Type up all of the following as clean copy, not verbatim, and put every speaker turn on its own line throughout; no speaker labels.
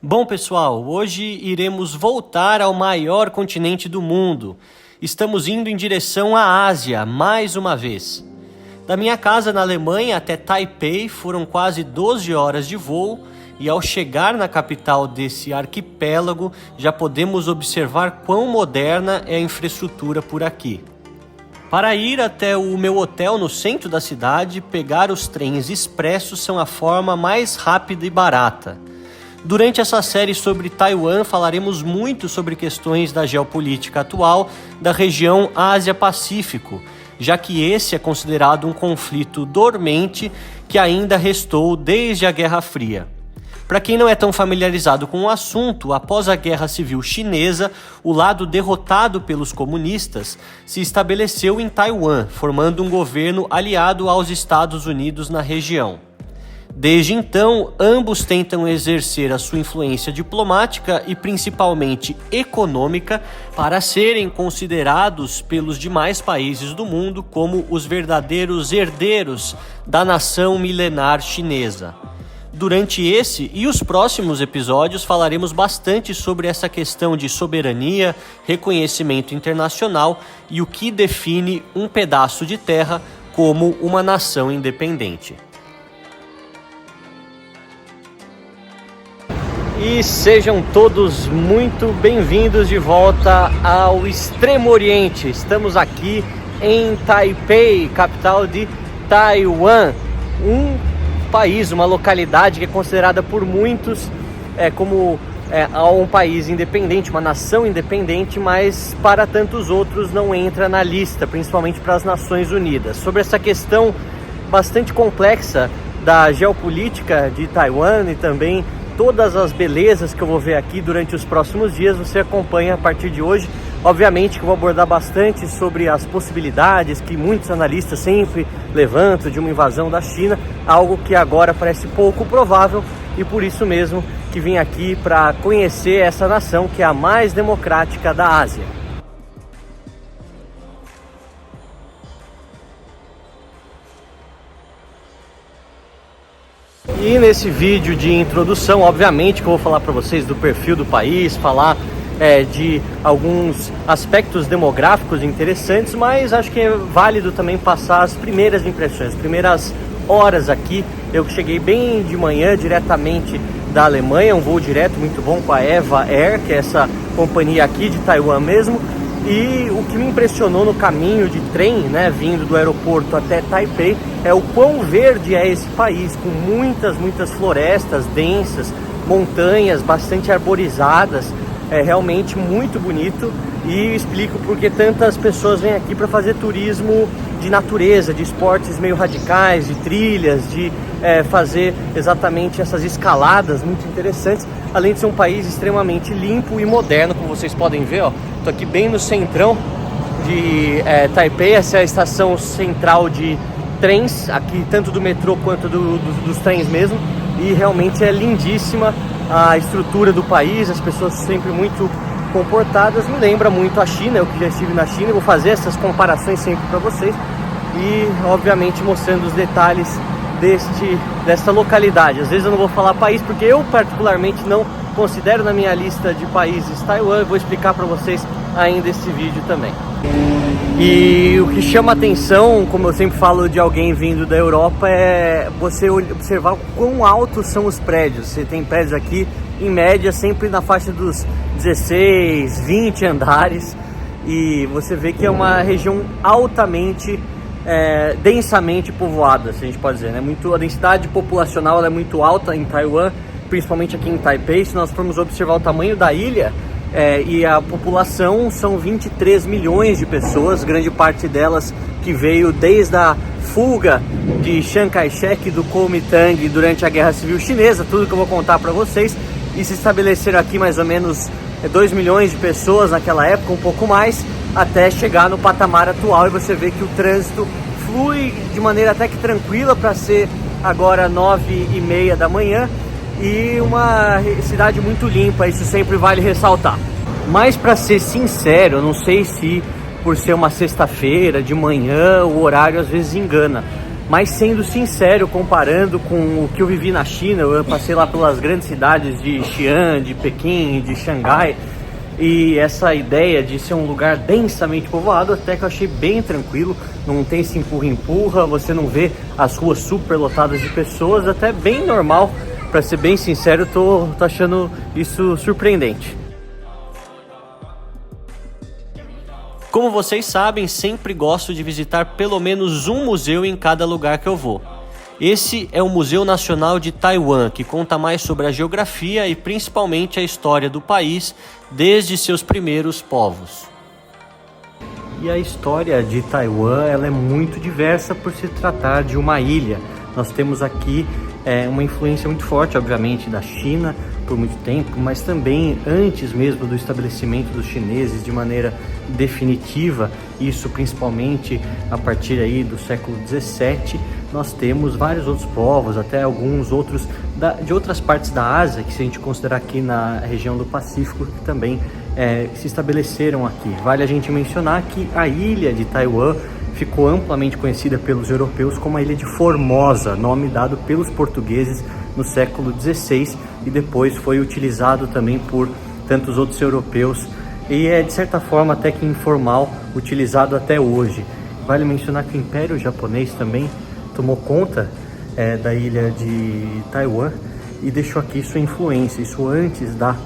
Bom, pessoal, hoje iremos voltar ao maior continente do mundo. Estamos indo em direção à Ásia, mais uma vez. Da minha casa na Alemanha até Taipei foram quase 12 horas de voo e ao chegar na capital desse arquipélago já podemos observar quão moderna é a infraestrutura por aqui. Para ir até o meu hotel no centro da cidade, pegar os trens expressos são a forma mais rápida e barata. Durante essa série sobre Taiwan, falaremos muito sobre questões da geopolítica atual da região Ásia-Pacífico, já que esse é considerado um conflito dormente que ainda restou desde a Guerra Fria. Para quem não é tão familiarizado com o assunto, após a Guerra Civil Chinesa, o lado derrotado pelos comunistas se estabeleceu em Taiwan, formando um governo aliado aos Estados Unidos na região. Desde então, ambos tentam exercer a sua influência diplomática e principalmente econômica para serem considerados pelos demais países do mundo como os verdadeiros herdeiros da nação milenar chinesa. Durante esse e os próximos episódios falaremos bastante sobre essa questão de soberania, reconhecimento internacional e o que define um pedaço de terra como uma nação independente. E sejam todos muito bem-vindos de volta ao Extremo Oriente. Estamos aqui em Taipei, capital de Taiwan, um país, uma localidade que é considerada por muitos como um país independente, uma nação independente, mas para tantos outros não entra na lista, principalmente para as Nações Unidas. Sobre essa questão bastante complexa da geopolítica de Taiwan e também todas as belezas que eu vou ver aqui durante os próximos dias, você acompanha a partir de hoje. Obviamente que eu vou abordar bastante sobre as possibilidades que muitos analistas sempre levantam de uma invasão da China, algo que agora parece pouco provável e por isso mesmo que vim aqui para conhecer essa nação que é a mais democrática da Ásia. E nesse vídeo de introdução, obviamente que eu vou falar para vocês do perfil do país, falar de alguns aspectos demográficos interessantes, mas acho que é válido também passar as primeiras impressões, as primeiras horas aqui. Eu cheguei bem de manhã diretamente da Alemanha, um voo direto muito bom com a EVA Air, que é essa companhia aqui de Taiwan mesmo. E o que me impressionou no caminho de trem, vindo do aeroporto até Taipei, é o quão verde é esse país, com muitas florestas densas, montanhas bastante arborizadas. É realmente muito bonito e explico porque tantas pessoas vêm aqui para fazer turismo de natureza, de esportes meio radicais, de trilhas, de fazer exatamente essas escaladas muito interessantes, além de ser um país extremamente limpo e moderno, como vocês podem ver, ó. Tô aqui bem no centrão de Taipei, essa é a estação central de trens, aqui tanto do metrô quanto dos trens mesmo, e realmente é lindíssima a estrutura do país, as pessoas sempre muito comportadas, me lembra muito a China, eu que já estive na China, vou fazer essas comparações sempre para vocês e obviamente mostrando os detalhes desta localidade. Às vezes eu não vou falar país porque eu particularmente não considero na minha lista de países Taiwan, eu vou explicar para vocês ainda esse vídeo também. E o que chama atenção, como eu sempre falo de alguém vindo da Europa, é você observar o quão altos são os prédios. Você tem prédios aqui, em média, sempre na faixa dos 16, 20 andares. E você vê que é uma região altamente, densamente povoada, se a gente pode dizer, a densidade populacional ela é muito alta em Taiwan, principalmente aqui em Taipei. Se nós formos observar o tamanho da ilha, e a população são 23 milhões de pessoas, grande parte delas que veio desde a fuga de Chiang Kai-shek do Kuomintang durante a Guerra Civil Chinesa, tudo que eu vou contar para vocês, e se estabeleceram aqui mais ou menos 2 milhões de pessoas naquela época, um pouco mais, até chegar no patamar atual, e você vê que o trânsito flui de maneira até que tranquila para ser agora 9h30 da manhã, e uma cidade muito limpa, isso sempre vale ressaltar. Mas para ser sincero, eu não sei se por ser uma sexta-feira de manhã o horário às vezes engana, Mas sendo sincero, comparando com o que eu vivi na China, eu passei lá pelas grandes cidades de Xi'an, de Pequim, de Xangai, e essa ideia de ser um lugar densamente povoado, até que eu achei bem tranquilo, não tem esse empurra-empurra, você não vê as ruas super lotadas de pessoas, até bem normal, para ser bem sincero, tô achando isso surpreendente. Como vocês sabem, sempre gosto de visitar pelo menos um museu em cada lugar que eu vou. Esse é o Museu Nacional de Taiwan, que conta mais sobre a geografia e principalmente a história do país desde seus primeiros povos. E a história de Taiwan ela é muito diversa por se tratar de uma ilha. Nós temos aqui uma influência muito forte, obviamente, da China por muito tempo, mas também antes mesmo do estabelecimento dos chineses de maneira definitiva, isso principalmente a partir aí do século 17, nós temos vários outros povos, até alguns outros de outras partes da Ásia, que se a gente considerar aqui na região do Pacífico, que também se estabeleceram aqui. Vale a gente mencionar que a ilha de Taiwan ficou amplamente conhecida pelos europeus como a Ilha de Formosa, nome dado pelos portugueses no século XVI e depois foi utilizado também por tantos outros europeus e é de certa forma até que informal, utilizado até hoje. Vale mencionar que o Império Japonês também tomou conta da ilha de Taiwan e deixou aqui sua influência, isso antes da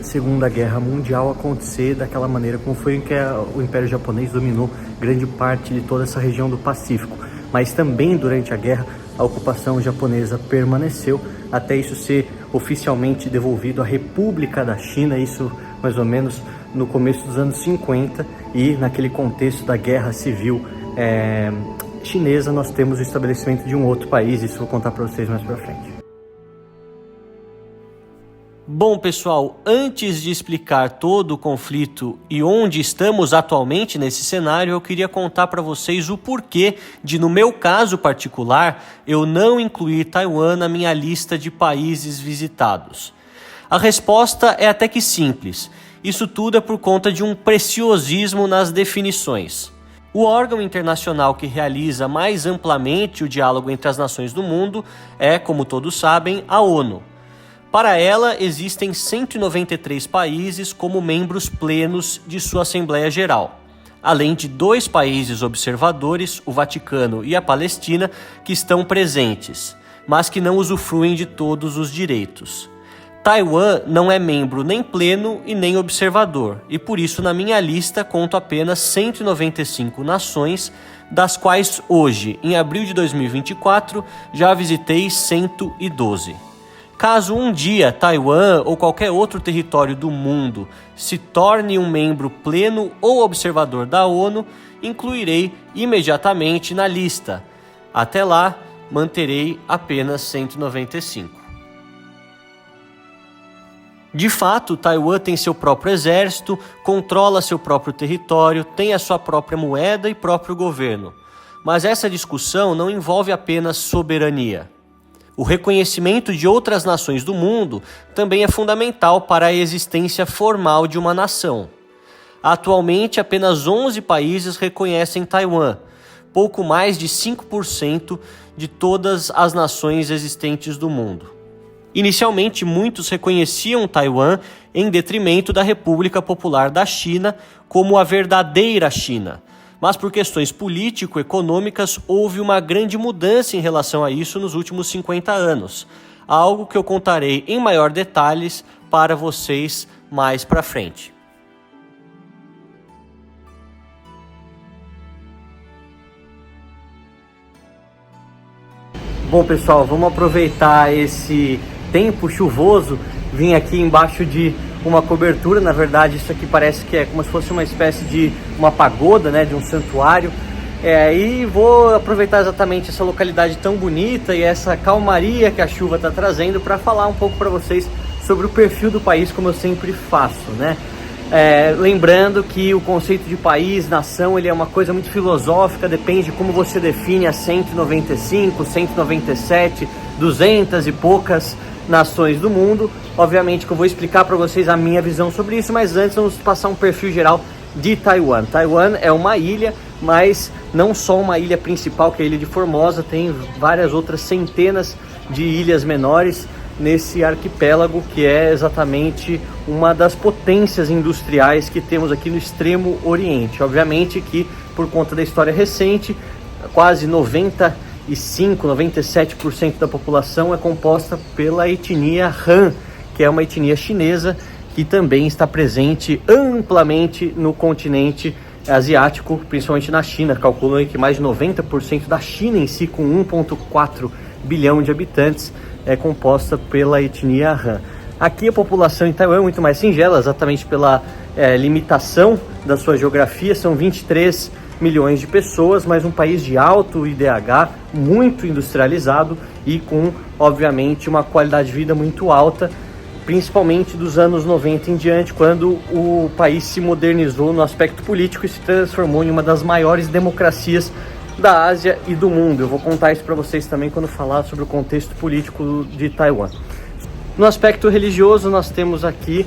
Segunda Guerra Mundial acontecer daquela maneira como foi em que o Império Japonês dominou grande parte de toda essa região do Pacífico. Mas também durante a guerra a ocupação japonesa permaneceu até isso ser oficialmente devolvido à República da China, isso mais ou menos no começo dos anos 50 e naquele contexto da guerra civil chinesa nós temos o estabelecimento de um outro país, isso eu vou contar para vocês mais para frente. Bom, pessoal, antes de explicar todo o conflito e onde estamos atualmente nesse cenário, eu queria contar para vocês o porquê de, no meu caso particular, eu não incluir Taiwan na minha lista de países visitados. A resposta é até que simples. Isso tudo é por conta de um preciosismo nas definições. O órgão internacional que realiza mais amplamente o diálogo entre as nações do mundo é, como todos sabem, a ONU. Para ela, existem 193 países como membros plenos de sua Assembleia Geral, além de 2 países observadores, o Vaticano e a Palestina, que estão presentes, mas que não usufruem de todos os direitos. Taiwan não é membro nem pleno e nem observador, e por isso na minha lista conto apenas 195 nações, das quais hoje, em abril de 2024, já visitei 112. Caso um dia Taiwan ou qualquer outro território do mundo se torne um membro pleno ou observador da ONU, incluirei imediatamente na lista. Até lá, manterei apenas 195. De fato, Taiwan tem seu próprio exército, controla seu próprio território, tem a sua própria moeda e próprio governo. Mas essa discussão não envolve apenas soberania. O reconhecimento de outras nações do mundo também é fundamental para a existência formal de uma nação. Atualmente, apenas 11 países reconhecem Taiwan, pouco mais de 5% de todas as nações existentes do mundo. Inicialmente, muitos reconheciam Taiwan em detrimento da República Popular da China como a verdadeira China. Mas por questões político-econômicas houve uma grande mudança em relação a isso nos últimos 50 anos, algo que eu contarei em maior detalhes para vocês mais para frente. Bom, pessoal, vamos aproveitar esse tempo chuvoso, vim aqui embaixo de uma cobertura. Na verdade isso aqui parece que é como se fosse uma espécie de uma pagoda, né, de um santuário, e vou aproveitar exatamente essa localidade tão bonita e essa calmaria que a chuva está trazendo para falar um pouco para vocês sobre o perfil do país, como eu sempre faço, né? Lembrando que o conceito de país, nação, ele é uma coisa muito filosófica, depende de como você define as 195, 197, 200 e poucas nações do mundo. Obviamente que eu vou explicar para vocês a minha visão sobre isso, mas antes vamos passar um perfil geral de Taiwan. Taiwan é uma ilha mas não só uma ilha principal, que é a ilha de Formosa, tem várias outras centenas de ilhas menores nesse arquipélago, que é exatamente uma das potências industriais que temos aqui no extremo oriente. Obviamente que, por conta da história recente, quase 97% da população é composta pela etnia Han, que é uma etnia chinesa que também está presente amplamente no continente asiático, principalmente na China. Calculam que mais de 90% da China em si, com 1,4 bilhão de habitantes, é composta pela etnia Han. Aqui a população em Taiwan é muito mais singela, exatamente pela limitação da sua geografia. São 23 milhões de pessoas, mas um país de alto IDH, muito industrializado e com, obviamente, uma qualidade de vida muito alta, principalmente dos anos 90 em diante, quando o país se modernizou no aspecto político e se transformou em uma das maiores democracias da Ásia e do mundo. Eu vou contar isso para vocês também quando falar sobre o contexto político de Taiwan. No aspecto religioso, nós temos aqui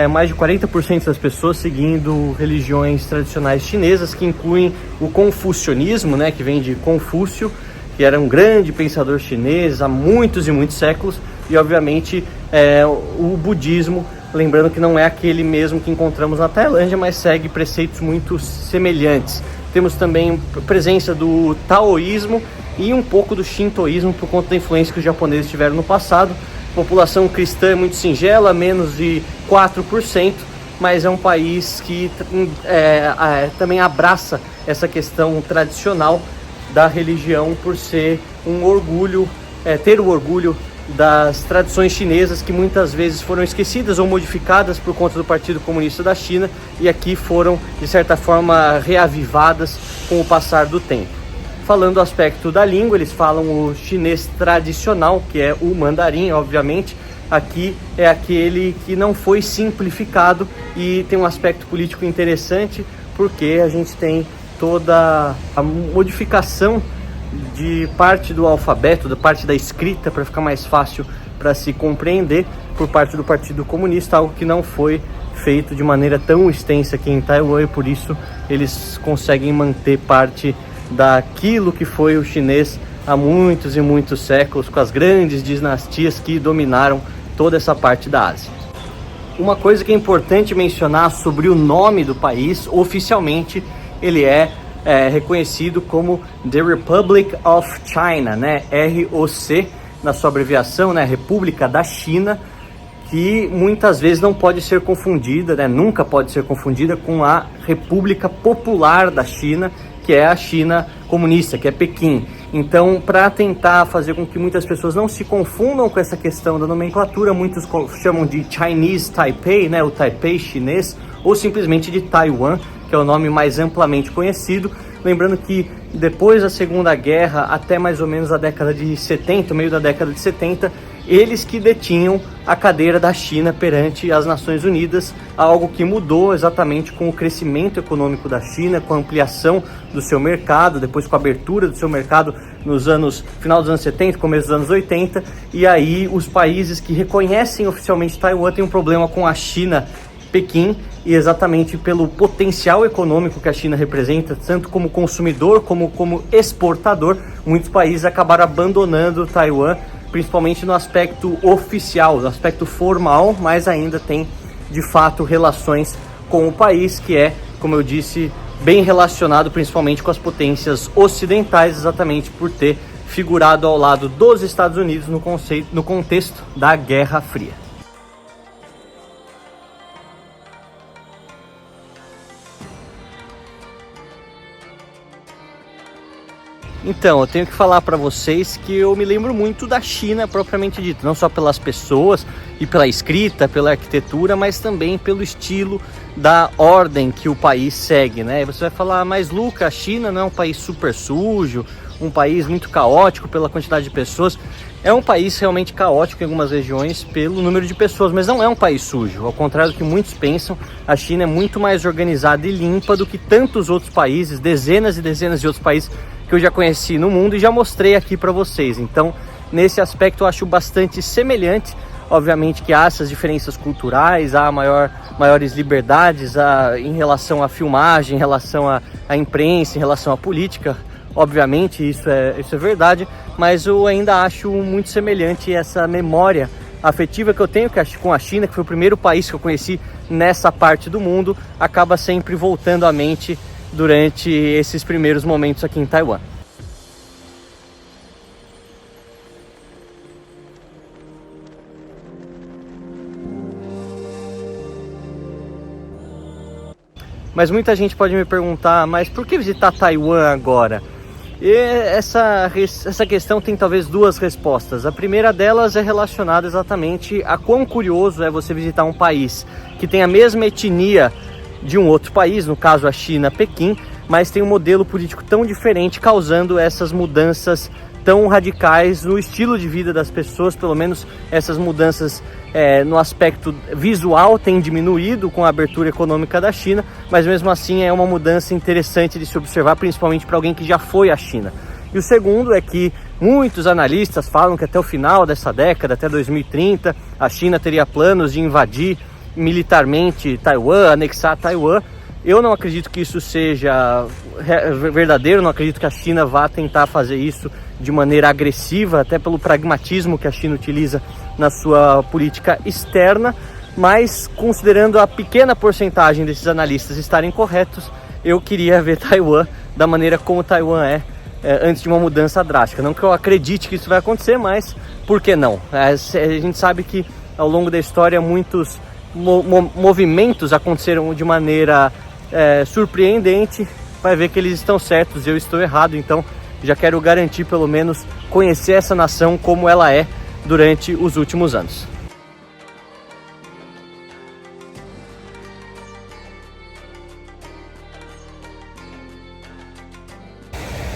mais de 40% das pessoas seguindo religiões tradicionais chinesas, que incluem o confucionismo, né, que vem de Confúcio, que era um grande pensador chinês há muitos e muitos séculos, e obviamente o budismo, lembrando que não é aquele mesmo que encontramos na Tailândia, mas segue preceitos muito semelhantes. Temos também presença do taoísmo e um pouco do shintoísmo, por conta da influência que os japoneses tiveram no passado. A população cristã é muito singela, menos de 4%, mas é um país que também abraça essa questão tradicional da religião, por ser um orgulho, ter o orgulho das tradições chinesas, que muitas vezes foram esquecidas ou modificadas por conta do Partido Comunista da China, e aqui foram, de certa forma, reavivadas com o passar do tempo. Falando do aspecto da língua, eles falam o chinês tradicional, que é o mandarim, obviamente. Aqui é aquele que não foi simplificado e tem um aspecto político interessante, porque a gente tem toda a modificação de parte do alfabeto, da parte da escrita, para ficar mais fácil para se compreender, por parte do Partido Comunista, algo que não foi feito de maneira tão extensa aqui em Taiwan, e por isso eles conseguem manter parte daquilo que foi o chinês há muitos e muitos séculos, com as grandes dinastias que dominaram toda essa parte da Ásia. Uma coisa que é importante mencionar sobre o nome do país: oficialmente ele é reconhecido como The Republic of China, né? ROC, na sua abreviação, né? República da China, que muitas vezes não pode ser confundida, né? Nunca pode ser confundida com a República Popular da China, que é a China comunista, que é Pequim. Então, para tentar fazer com que muitas pessoas não se confundam com essa questão da nomenclatura, muitos chamam de Chinese Taipei, né? O Taipei chinês, ou simplesmente de Taiwan, que é o nome mais amplamente conhecido. Lembrando que depois da Segunda Guerra, até mais ou menos a década de 70, meio da década de 70, eles que detinham a cadeira da China perante as Nações Unidas, algo que mudou exatamente com o crescimento econômico da China, com a ampliação do seu mercado, depois com a abertura do seu mercado final dos anos 70, começo dos anos 80, e aí os países que reconhecem oficialmente Taiwan têm um problema com a China, Pequim, e exatamente pelo potencial econômico que a China representa, tanto como consumidor como exportador, muitos países acabaram abandonando Taiwan, principalmente no aspecto oficial, no aspecto formal, mas ainda tem de fato relações com o país, que é, como eu disse, bem relacionado principalmente com as potências ocidentais, exatamente por ter figurado ao lado dos Estados Unidos no contexto da Guerra Fria. Então, eu tenho que falar para vocês que eu me lembro muito da China propriamente dita, não só pelas pessoas e pela escrita, pela arquitetura, mas também pelo estilo da ordem que o país segue, né? E você vai falar, mas Luca, a China não é um país super sujo, um país muito caótico pela quantidade de pessoas? É um país realmente caótico em algumas regiões pelo número de pessoas, mas não é um país sujo. Ao contrário do que muitos pensam, a China é muito mais organizada e limpa do que tantos outros países, dezenas e dezenas de outros países que eu já conheci no mundo e já mostrei aqui para vocês. Então, nesse aspecto eu acho bastante semelhante Obviamente que há essas diferenças culturais, há maiores liberdades em relação à filmagem, em relação à imprensa, em relação à política. Obviamente isso é verdade, mas eu ainda acho muito semelhante essa memória afetiva que eu tenho com a China, que foi o primeiro país que eu conheci nessa parte do mundo, acaba sempre voltando à mente durante esses primeiros momentos aqui em Taiwan. Mas muita gente pode me perguntar, mas por que visitar Taiwan agora? E essa questão tem talvez duas respostas. A primeira delas é relacionada exatamente a quão curioso é você visitar um país que tem a mesma etnia de um outro país, no caso a China, Pequim, mas tem um modelo político tão diferente, causando essas mudanças tão radicais no estilo de vida das pessoas. Pelo menos essas mudanças no aspecto visual têm diminuído com a abertura econômica da China, mas mesmo assim é uma mudança interessante de se observar, principalmente para alguém que já foi à China. E o segundo é que muitos analistas falam que até o final dessa década, até 2030, a China teria planos de invadir militarmente Taiwan, anexar Taiwan. Eu não acredito que isso seja verdadeiro, não acredito que a China vá tentar fazer isso de maneira agressiva, até pelo pragmatismo que a China utiliza na sua política externa, mas considerando a pequena porcentagem desses analistas estarem corretos, eu queria ver Taiwan da maneira como Taiwan é antes de uma mudança drástica. Não que eu acredite que isso vai acontecer, mas por que não? A gente sabe que ao longo da história muitos movimentos aconteceram de maneira surpreendente. Vai ver que eles estão certos, eu estou errado, então já quero garantir pelo menos conhecer essa nação como ela é durante os últimos anos.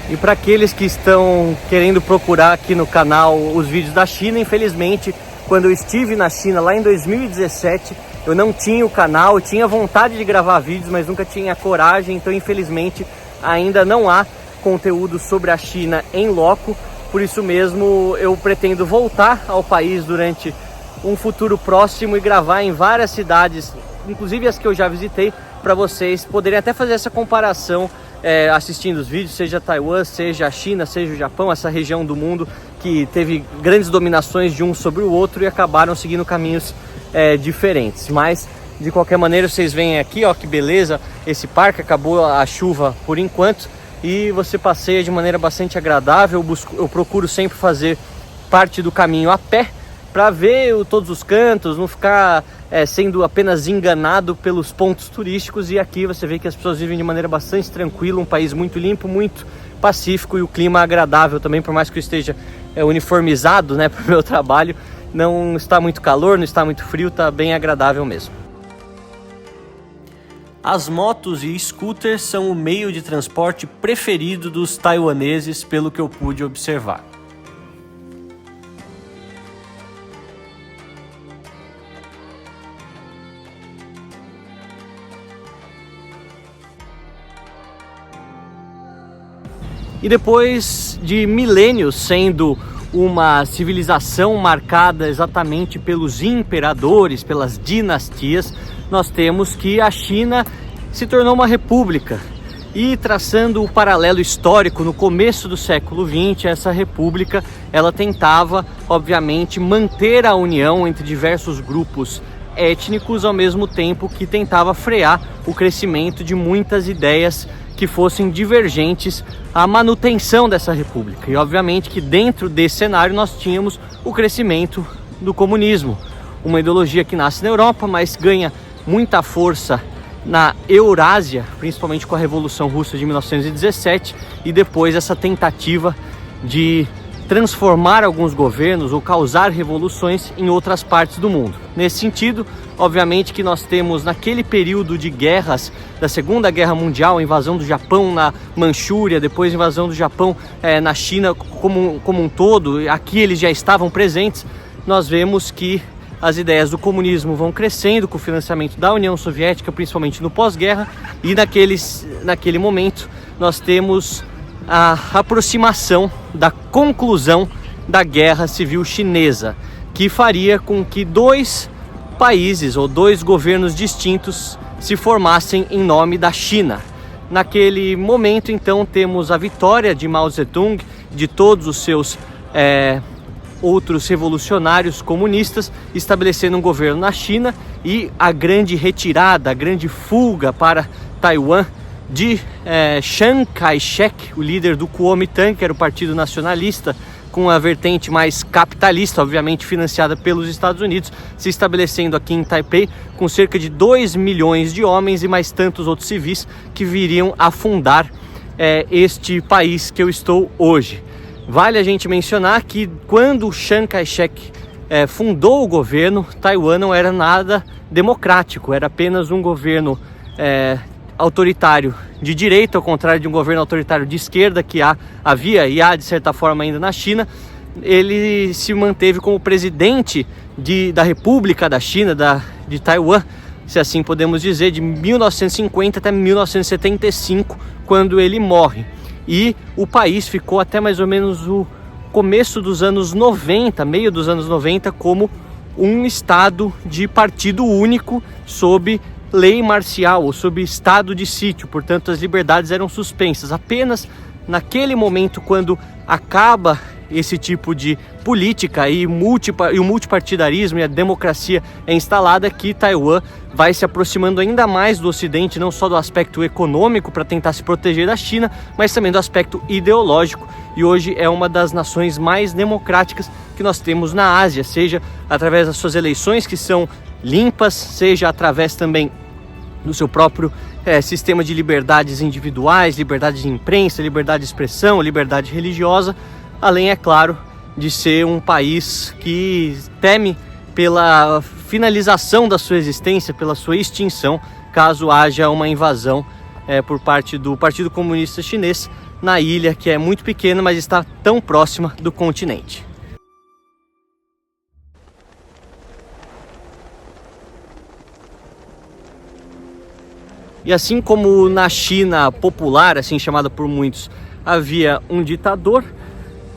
E para aqueles que estão querendo procurar aqui no canal os vídeos da China, infelizmente, quando eu estive na China lá em 2017, eu não tinha o canal, eu tinha vontade de gravar vídeos, mas nunca tinha coragem, então infelizmente ainda não há conteúdo sobre a China em loco. Por isso mesmo eu pretendo voltar ao país durante um futuro próximo e gravar em várias cidades, inclusive as que eu já visitei, para vocês poderem até fazer essa comparação assistindo os vídeos, seja Taiwan, seja a China, seja o Japão, essa região do mundo que teve grandes dominações de um sobre o outro e acabaram seguindo caminhos diferentes. Mas de qualquer maneira vocês veem aqui, ó, que beleza, esse parque, acabou a chuva por enquanto e você passeia de maneira bastante agradável. Eu procuro sempre fazer parte do caminho a pé para ver todos os cantos, não ficar sendo apenas enganado pelos pontos turísticos. E aqui você vê que as pessoas vivem de maneira bastante tranquila, um país muito limpo, muito pacífico e o clima agradável também, por mais que eu esteja uniformizado, né, para o meu trabalho. Não está muito calor, não está muito frio, está bem agradável mesmo. As motos e scooters são o meio de transporte preferido dos taiwaneses, pelo que eu pude observar. E depois de milênios sendo uma civilização marcada exatamente pelos imperadores, pelas dinastias, nós temos que a China se tornou uma república. E traçando o paralelo histórico, no começo do século XX, essa república, ela tentava, obviamente, manter a união entre diversos grupos étnicos, ao mesmo tempo que tentava frear o crescimento de muitas ideias que fossem divergentes à manutenção dessa república. E obviamente que dentro desse cenário nós tínhamos o crescimento do comunismo, uma ideologia que nasce na Europa, mas ganha muita força na Eurásia, principalmente com a Revolução Russa de 1917, e depois essa tentativa de transformar alguns governos ou causar revoluções em outras partes do mundo. Nesse sentido, obviamente que nós temos naquele período de guerras da Segunda Guerra Mundial, a invasão do Japão na Manchúria, depois a invasão do Japão na China como um todo, aqui eles já estavam presentes. Nós vemos que as ideias do comunismo vão crescendo com o financiamento da União Soviética, principalmente no pós-guerra, e naquele momento nós temos a aproximação da conclusão da Guerra Civil Chinesa. que faria com que dois países ou dois governos distintos se formassem em nome da China. Naquele momento, então, temos a vitória de Mao Zedong, de todos os seus outros revolucionários comunistas, estabelecendo um governo na China, e a grande retirada, a grande fuga para Taiwan de Chiang Kai-shek, o líder do Kuomintang, que era o partido nacionalista, com a vertente mais capitalista, obviamente financiada pelos Estados Unidos, se estabelecendo aqui em Taipei, com cerca de 2 milhões de homens e mais tantos outros civis que viriam a fundar este país que eu estou hoje. Vale a gente mencionar que quando Chiang Kai-shek fundou o governo, Taiwan não era nada democrático, era apenas um governo autoritário de direita, ao contrário de um governo autoritário de esquerda que havia e há de certa forma ainda na China. Ele se manteve como presidente da República da China, de Taiwan, se assim podemos dizer, de 1950 até 1975, quando ele morre. E o país ficou até mais ou menos o começo dos anos 90, meio dos anos 90, como um estado de partido único sob lei marcial ou sob estado de sítio. Portanto, as liberdades eram suspensas. Apenas naquele momento, quando acaba esse tipo de política e o multipartidarismo e a democracia é instalada, que Taiwan vai se aproximando ainda mais do Ocidente, não só do aspecto econômico para tentar se proteger da China, mas também do aspecto ideológico, e hoje é uma das nações mais democráticas que nós temos na Ásia, seja através das suas eleições, que são limpas, seja através também do seu próprio sistema de liberdades individuais, liberdade de imprensa, liberdade de expressão, liberdade religiosa, além, é claro, de ser um país que teme pela finalização da sua existência, pela sua extinção, caso haja uma invasão por parte do Partido Comunista Chinês na ilha, que é muito pequena, mas está tão próxima do continente. E assim como na China popular, assim chamada por muitos, havia um ditador,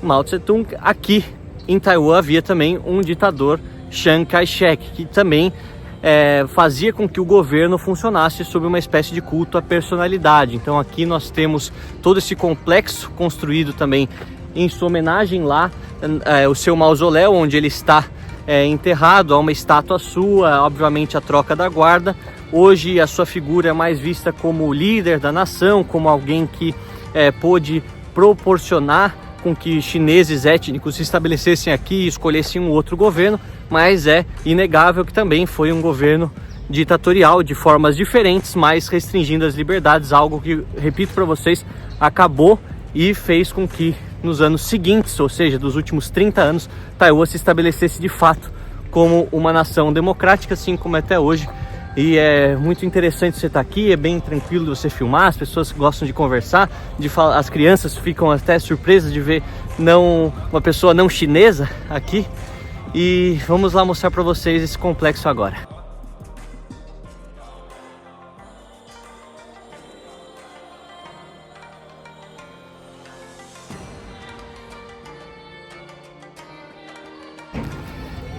Mao Tse-tung, aqui em Taiwan havia também um ditador, Chiang Kai-shek, que também fazia com que o governo funcionasse sob uma espécie de culto à personalidade. Então aqui nós temos todo esse complexo construído também em sua homenagem lá, o seu mausoléu, onde ele está enterrado, há uma estátua sua, obviamente a troca da guarda. Hoje a sua figura é mais vista como líder da nação, como alguém que pôde proporcionar com que chineses étnicos se estabelecessem aqui e escolhessem um outro governo, mas é inegável que também foi um governo ditatorial de formas diferentes, mas restringindo as liberdades, algo que, repito para vocês, acabou e fez com que nos anos seguintes, ou seja, dos últimos 30 anos, Taiwan se estabelecesse de fato como uma nação democrática, assim como é até hoje. E é muito interessante você estar aqui, é bem tranquilo de você filmar, as pessoas gostam de conversar, as crianças ficam até surpresas de ver uma pessoa não chinesa aqui. E vamos lá mostrar para vocês esse complexo agora.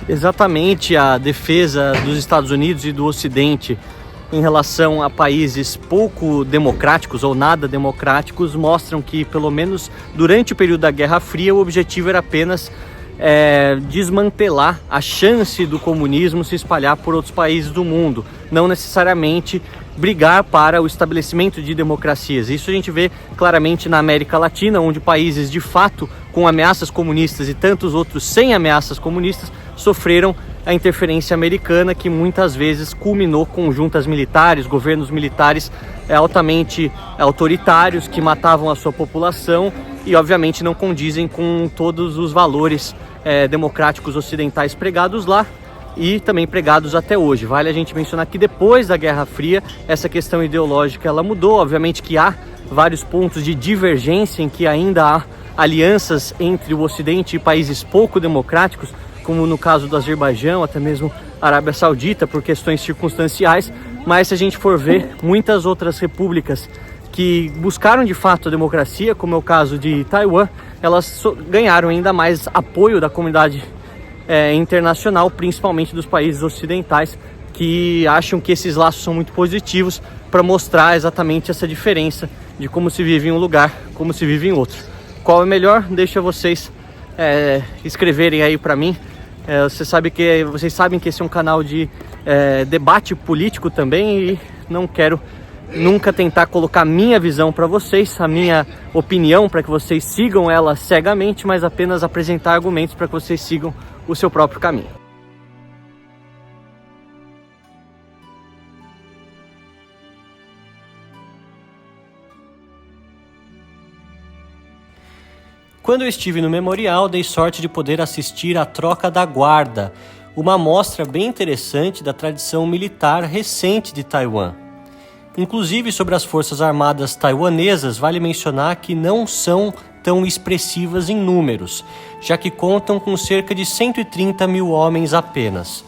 Exatamente, a defesa dos Estados Unidos e do Ocidente em relação a países pouco democráticos ou nada democráticos mostram que, pelo menos durante o período da Guerra Fria, o objetivo era apenas desmantelar a chance do comunismo se espalhar por outros países do mundo, não necessariamente brigar para o estabelecimento de democracias. Isso a gente vê claramente na América Latina, onde países de fato com ameaças comunistas e tantos outros sem ameaças comunistas sofreram a interferência americana, que muitas vezes culminou com juntas militares, governos militares altamente autoritários que matavam a sua população e obviamente não condizem com todos os valores democráticos ocidentais pregados lá e também pregados até hoje. Vale a gente mencionar que depois da Guerra Fria essa questão ideológica ela mudou, obviamente que há vários pontos de divergência em que ainda há alianças entre o Ocidente e países pouco democráticos, como no caso do Azerbaijão, até mesmo Arábia Saudita, por questões circunstanciais, mas se a gente for ver muitas outras repúblicas que buscaram de fato a democracia, como é o caso de Taiwan, elas ganharam ainda mais apoio da comunidade internacional, principalmente dos países ocidentais, que acham que esses laços são muito positivos para mostrar exatamente essa diferença de como se vive em um lugar, como se vive em outro. Qual é melhor? Deixa vocês escreverem aí para mim. Vocês sabem que esse é um canal de debate político também, e não quero nunca tentar colocar minha visão para vocês, a minha opinião, para que vocês sigam ela cegamente, mas apenas apresentar argumentos para que vocês sigam o seu próprio caminho. Quando eu estive no memorial, dei sorte de poder assistir à troca da guarda, uma amostra bem interessante da tradição militar recente de Taiwan. Inclusive, sobre as forças armadas taiwanesas, vale mencionar que não são tão expressivas em números, já que contam com cerca de 130 mil homens apenas.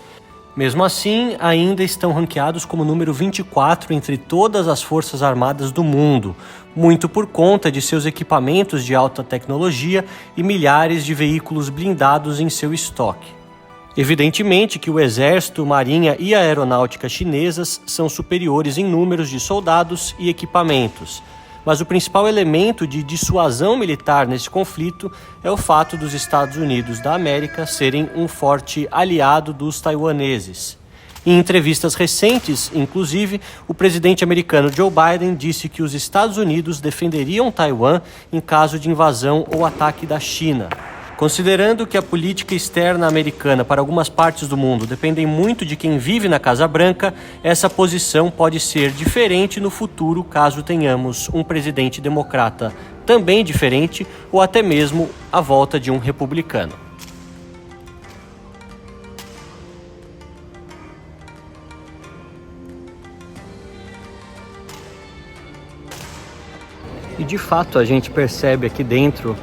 Mesmo assim, ainda estão ranqueados como número 24 entre todas as forças armadas do mundo, muito por conta de seus equipamentos de alta tecnologia e milhares de veículos blindados em seu estoque. Evidentemente que o exército, marinha e a aeronáutica chinesas são superiores em números de soldados e equipamentos, mas o principal elemento de dissuasão militar nesse conflito é o fato dos Estados Unidos da América serem um forte aliado dos taiwaneses. Em entrevistas recentes, inclusive, o presidente americano Joe Biden disse que os Estados Unidos defenderiam Taiwan em caso de invasão ou ataque da China. Considerando que a política externa americana para algumas partes do mundo dependem muito de quem vive na Casa Branca, essa posição pode ser diferente no futuro caso tenhamos um presidente democrata também diferente ou até mesmo a volta de um republicano. E de fato a gente percebe aqui dentro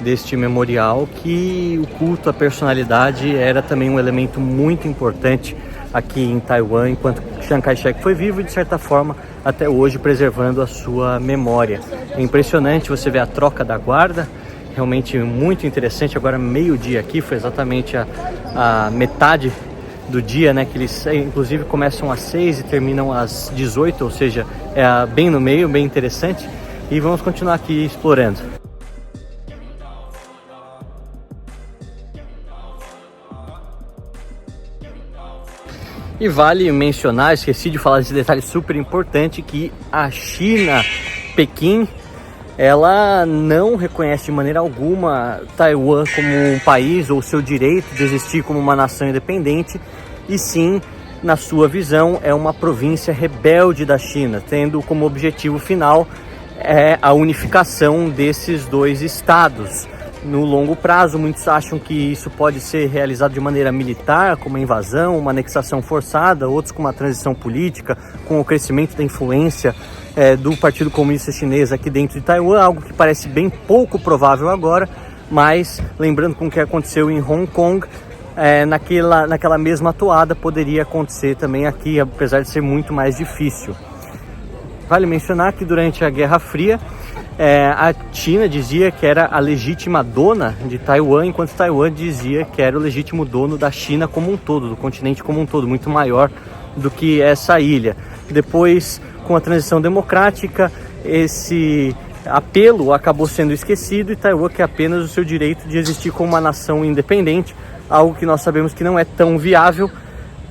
deste memorial que o culto à personalidade era também um elemento muito importante aqui em Taiwan, enquanto Chiang Kai-shek foi vivo e, de certa forma, até hoje preservando a sua memória. É impressionante você ver a troca da guarda, realmente muito interessante. Agora meio-dia aqui, foi exatamente a metade do dia, né, que eles inclusive começam às 6 e terminam às 18, ou seja, bem no meio, bem interessante. E vamos continuar aqui explorando. E vale mencionar, esqueci de falar desse detalhe super importante, que a China, Pequim, ela não reconhece de maneira alguma Taiwan como um país ou seu direito de existir como uma nação independente, e sim, na sua visão, é uma província rebelde da China, tendo como objetivo final a unificação desses dois estados. No longo prazo, muitos acham que isso pode ser realizado de maneira militar, com uma invasão, uma anexação forçada, outros com uma transição política, com o crescimento da influência do Partido Comunista Chinês aqui dentro de Taiwan, algo que parece bem pouco provável agora, mas lembrando com o que aconteceu em Hong Kong, naquela mesma toada poderia acontecer também aqui, apesar de ser muito mais difícil. Vale mencionar que durante a Guerra Fria, a China dizia que era a legítima dona de Taiwan, enquanto Taiwan dizia que era o legítimo dono da China como um todo, do continente como um todo, muito maior do que essa ilha. Depois, com a transição democrática, esse apelo acabou sendo esquecido e Taiwan quer apenas o seu direito de existir como uma nação independente, algo que nós sabemos que não é tão viável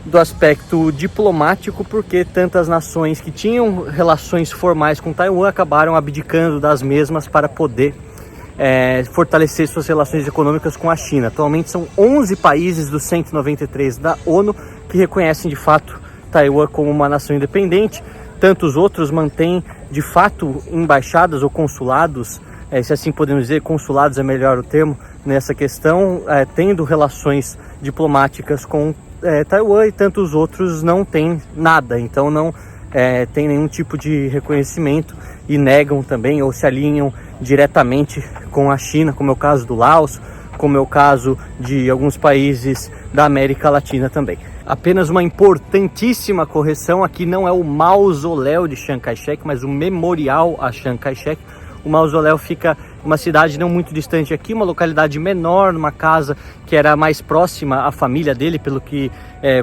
do aspecto diplomático, porque tantas nações que tinham relações formais com Taiwan acabaram abdicando das mesmas para poder fortalecer suas relações econômicas com a China. Atualmente são 11 países dos 193 da ONU que reconhecem de fato Taiwan como uma nação independente. Tantos outros mantêm de fato embaixadas ou consulados, se assim podemos dizer, consulados é melhor o termo nessa questão, tendo relações diplomáticas com Taiwan, e tantos outros não têm nada, então não tem nenhum tipo de reconhecimento e negam também ou se alinham diretamente com a China, como é o caso do Laos, como é o caso de alguns países da América Latina também. Apenas uma importantíssima correção, aqui não é o mausoléu de Chiang Kai-shek, mas o memorial a Chiang Kai-shek. O mausoléu fica uma cidade não muito distante aqui, uma localidade menor, numa casa que era mais próxima à família dele, pelo que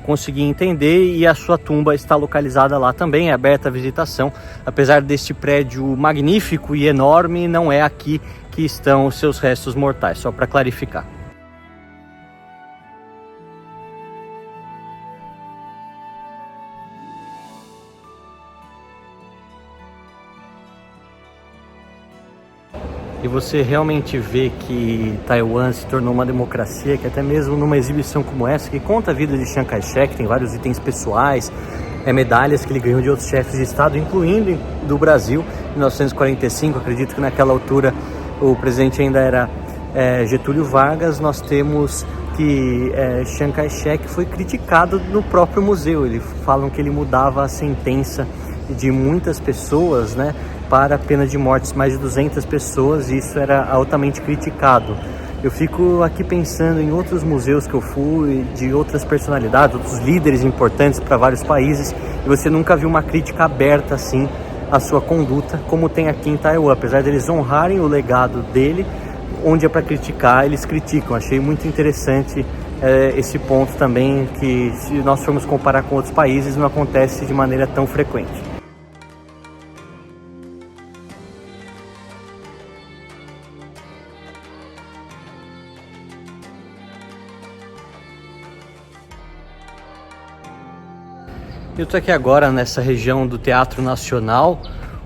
consegui entender, e a sua tumba está localizada lá também, é aberta à visitação. Apesar deste prédio magnífico e enorme, não é aqui que estão os seus restos mortais, só para clarificar. E você realmente vê que Taiwan se tornou uma democracia, que até mesmo numa exibição como essa, que conta a vida de Chiang Kai-shek, tem vários itens pessoais, medalhas que ele ganhou de outros chefes de Estado, incluindo do Brasil, em 1945, acredito que naquela altura o presidente ainda era Getúlio Vargas. Nós temos que Chiang Kai-shek foi criticado no próprio museu. Eles falam que ele mudava a sentença de muitas pessoas, né, para a pena de morte, mais de 200 pessoas, e isso era altamente criticado. Eu fico aqui pensando em outros museus que eu fui, de outras personalidades, outros líderes importantes para vários países, e você nunca viu uma crítica aberta assim à sua conduta, como tem aqui em Taiwan. Apesar deles honrarem o legado dele, onde é para criticar, eles criticam. Achei muito interessante esse ponto também, que se nós formos comparar com outros países, não acontece de maneira tão frequente. Eu estou aqui agora nessa região do Teatro Nacional,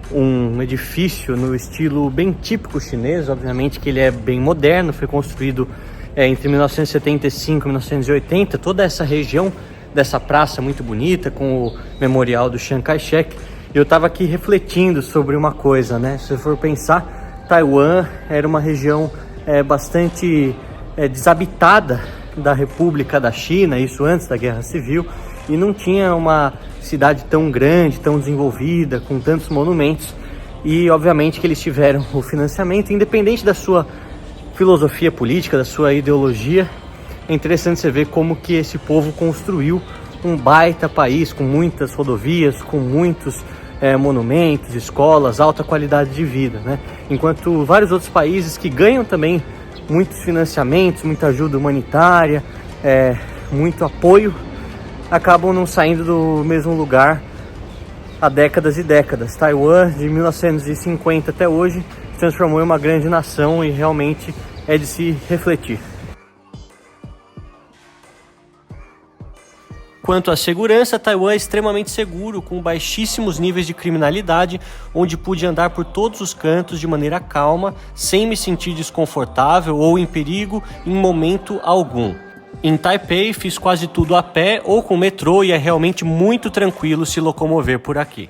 um edifício no estilo bem típico chinês. Obviamente que ele é bem moderno, foi construído entre 1975 e 1980. Toda essa região dessa praça muito bonita, com o memorial do Chiang Kai-shek. Eu estava aqui refletindo sobre uma coisa, né? Se for pensar, Taiwan era uma região bastante desabitada da República da China, isso antes da Guerra Civil, e não tinha uma cidade tão grande, tão desenvolvida, com tantos monumentos. E obviamente que eles tiveram o financiamento, independente da sua filosofia política, da sua ideologia. É interessante você ver como que esse povo construiu um baita país, com muitas rodovias, com muitos monumentos, escolas, alta qualidade de vida, né? Enquanto vários outros países que ganham também muitos financiamentos, muita ajuda humanitária, muito apoio, acabam não saindo do mesmo lugar há décadas e décadas. Taiwan, de 1950 até hoje, se transformou em uma grande nação, e realmente é de se refletir. Quanto à segurança, Taiwan é extremamente seguro, com baixíssimos níveis de criminalidade, onde pude andar por todos os cantos de maneira calma, sem me sentir desconfortável ou em perigo em momento algum. Em Taipei, fiz quase tudo a pé ou com metrô, e é realmente muito tranquilo se locomover por aqui.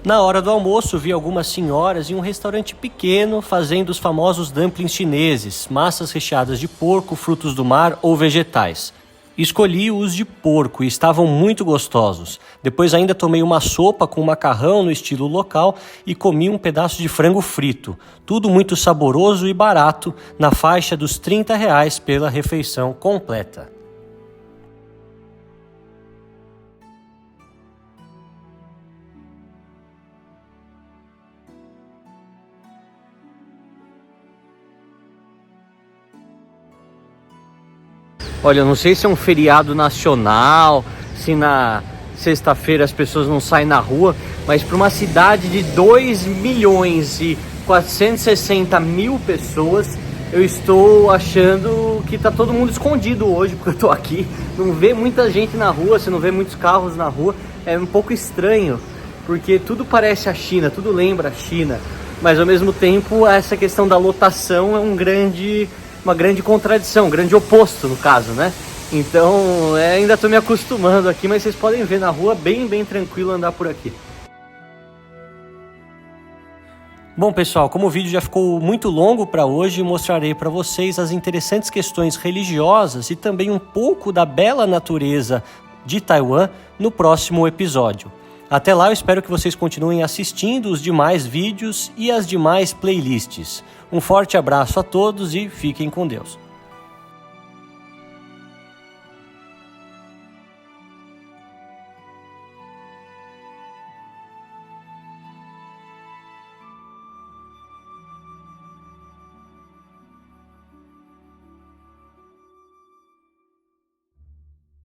Na hora do almoço, vi algumas senhoras em um restaurante pequeno fazendo os famosos dumplings chineses, massas recheadas de porco, frutos do mar ou vegetais. Escolhi os de porco e estavam muito gostosos. Depois ainda tomei uma sopa com macarrão no estilo local e comi um pedaço de frango frito. Tudo muito saboroso e barato, na faixa dos R$30 pela refeição completa. Olha, eu não sei se é um feriado nacional, se na sexta-feira as pessoas não saem na rua, mas para uma cidade de 2.460.000 pessoas, eu estou achando que tá todo mundo escondido hoje, porque eu tô aqui, não vê muita gente na rua, você não vê muitos carros na rua, é um pouco estranho, porque tudo parece a China, tudo lembra a China, mas ao mesmo tempo essa questão da lotação é uma grande contradição, um grande oposto no caso, né? Então ainda estou me acostumando aqui, mas vocês podem ver na rua bem tranquilo andar por aqui. Bom pessoal, como o vídeo já ficou muito longo para hoje, mostrarei para vocês as interessantes questões religiosas e também um pouco da bela natureza de Taiwan no próximo episódio. Até lá, eu espero que vocês continuem assistindo os demais vídeos e as demais playlists. Um forte abraço a todos e fiquem com Deus.